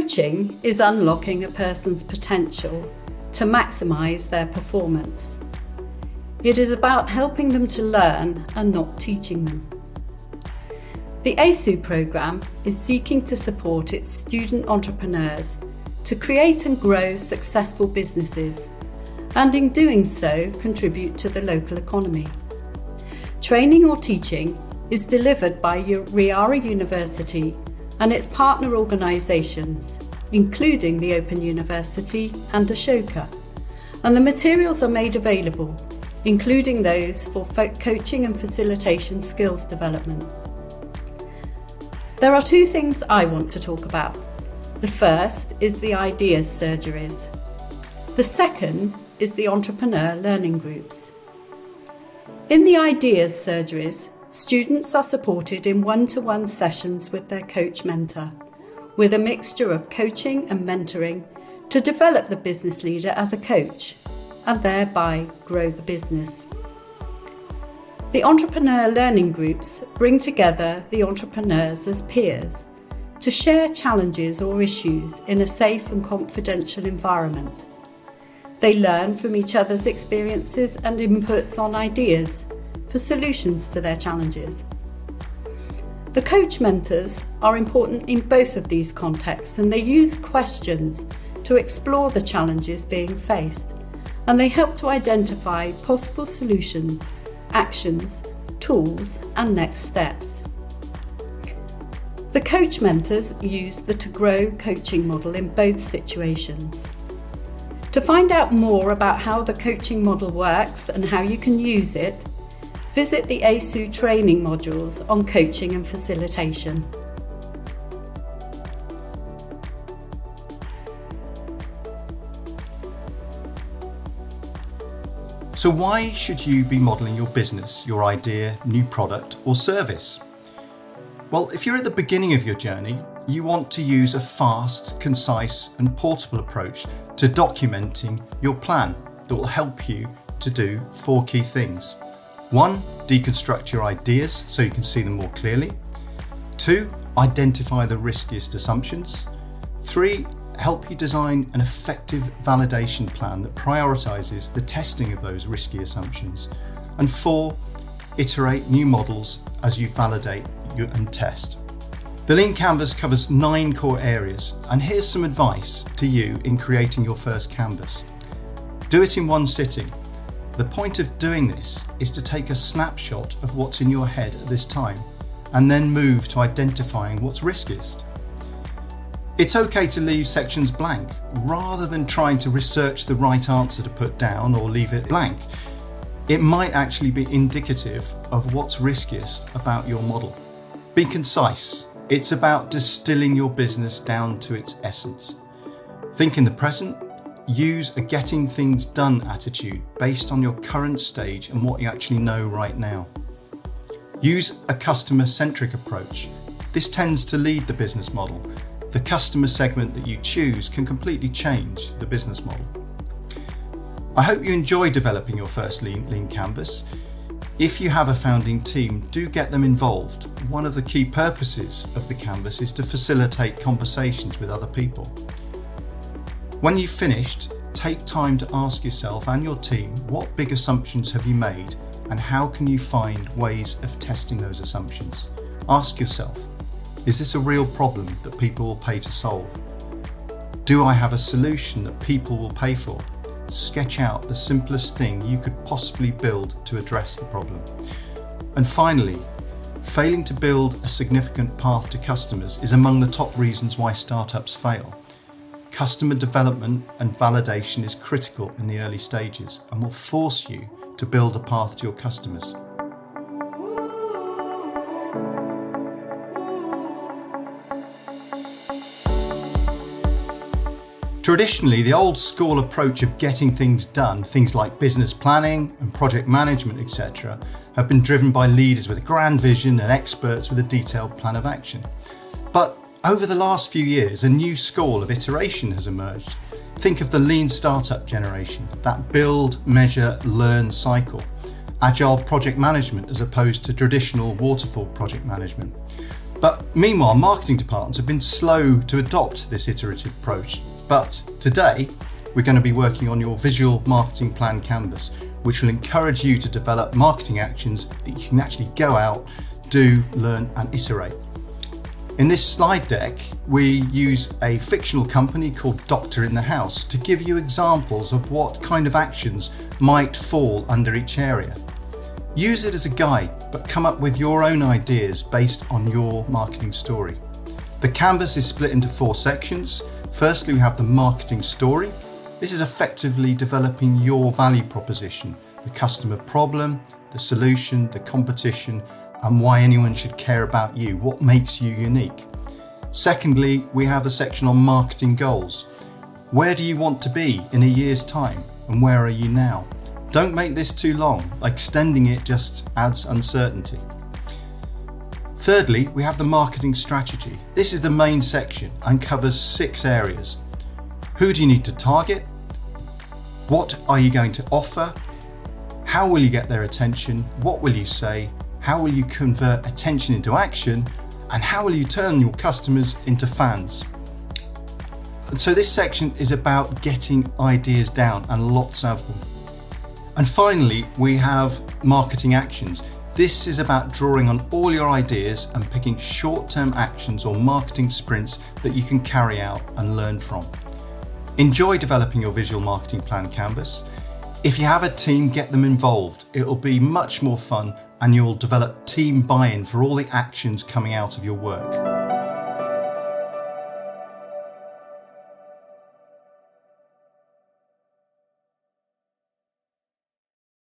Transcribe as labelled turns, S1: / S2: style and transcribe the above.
S1: Coaching is unlocking a person's potential to maximise their performance. It is about helping them to learn and not teaching them. The ASU programme is seeking to support its student entrepreneurs to create and grow successful businesses, and in doing so contribute to the local economy. Training or teaching is delivered by Riara University and its partner organisations, including the Open University and Ashoka, and the materials are made available, including those for coaching and facilitation skills development. There are two things I want to talk about. The first is the Ideas Surgeries. The second is the Entrepreneur Learning Groups. In the Ideas Surgeries, students are supported in one-to-one sessions with their coach mentor, with a mixture of coaching and mentoring to develop the business leader as a coach and thereby grow the business. The Entrepreneur Learning Groups bring together the entrepreneurs as peers to share challenges or issues in a safe and confidential environment. They learn from each other's experiences and inputs on ideas for solutions to their challenges. The coach mentors are important in both of these contexts, and they use questions to explore the challenges being faced, and they help to identify possible solutions, actions, tools, and next steps. The coach mentors use the To Grow coaching model in both situations. To find out more about how the coaching model works and how you can use it, visit the ASU training modules on coaching and facilitation.
S2: So why should you be modelling your business, your idea, new product or service? Well, if you're at the beginning of your journey, you want to use a fast, concise and portable approach to documenting your plan that will help you to do 4 key things. 1, deconstruct your ideas so you can see them more clearly. 2, identify the riskiest assumptions. 3, help you design an effective validation plan that prioritises the testing of those risky assumptions. And 4, iterate new models as you validate and test. The Lean Canvas covers 9 core areas, and here's some advice to you in creating your first canvas. Do it in one sitting. The point of doing this is to take a snapshot of what's in your head at this time, and then move to identifying what's riskiest. It's okay to leave sections blank, rather than trying to research the right answer to put down or leave it blank. It might actually be indicative of what's riskiest about your model. Be concise. It's about distilling your business down to its essence. Think in the present. Use a getting things done attitude based on your current stage and what you actually know right now. Use a customer-centric approach. This tends to lead the business model. The customer segment that you choose can completely change the business model. I hope you enjoy developing your first Lean Canvas. If you have a founding team, do get them involved. One of the key purposes of the Canvas is to facilitate conversations with other people. When you've finished, take time to ask yourself and your team, what big assumptions have you made and how can you find ways of testing those assumptions? Ask yourself, is this a real problem that people will pay to solve? Do I have a solution that people will pay for? Sketch out the simplest thing you could possibly build to address the problem. And finally, failing to build a significant path to customers is among the top reasons why startups fail. Customer development and validation is critical in the early stages and will force you to build a path to your customers. Traditionally, the old school approach of getting things done, things like business planning and project management, etc., have been driven by leaders with a grand vision and experts with a detailed plan of action. But over the last few years, a new school of iteration has emerged. Think of the lean startup generation, that build, measure, learn cycle. Agile project management as opposed to traditional waterfall project management. But meanwhile, marketing departments have been slow to adopt this iterative approach. But today, we're going to be working on your visual marketing plan canvas, which will encourage you to develop marketing actions that you can actually go out, do, learn, and iterate. In this slide deck, we use a fictional company called Doctor in the House to give you examples of what kind of actions might fall under each area. Use it as a guide, but come up with your own ideas based on your marketing story. The canvas is split into 4 sections. Firstly, we have the marketing story. This is effectively developing your value proposition, the customer problem, the solution, the competition, and why anyone should care about you, what makes you unique. Secondly, we have a section on marketing goals. Where do you want to be in a year's time, and where are you now? Don't make this too long, extending it just adds uncertainty. Thirdly, we have the marketing strategy. This is the main section and covers 6 areas. Who do you need to target? What are you going to offer? How will you get their attention? What will you say? How will you convert attention into action? And how will you turn your customers into fans? And so this section is about getting ideas down, and lots of them. And finally, we have marketing actions. This is about drawing on all your ideas and picking short-term actions or marketing sprints that you can carry out and learn from. Enjoy developing your visual marketing plan canvas. If you have a team, get them involved. It'll be much more fun and you'll develop team buy-in for all the actions coming out of your work.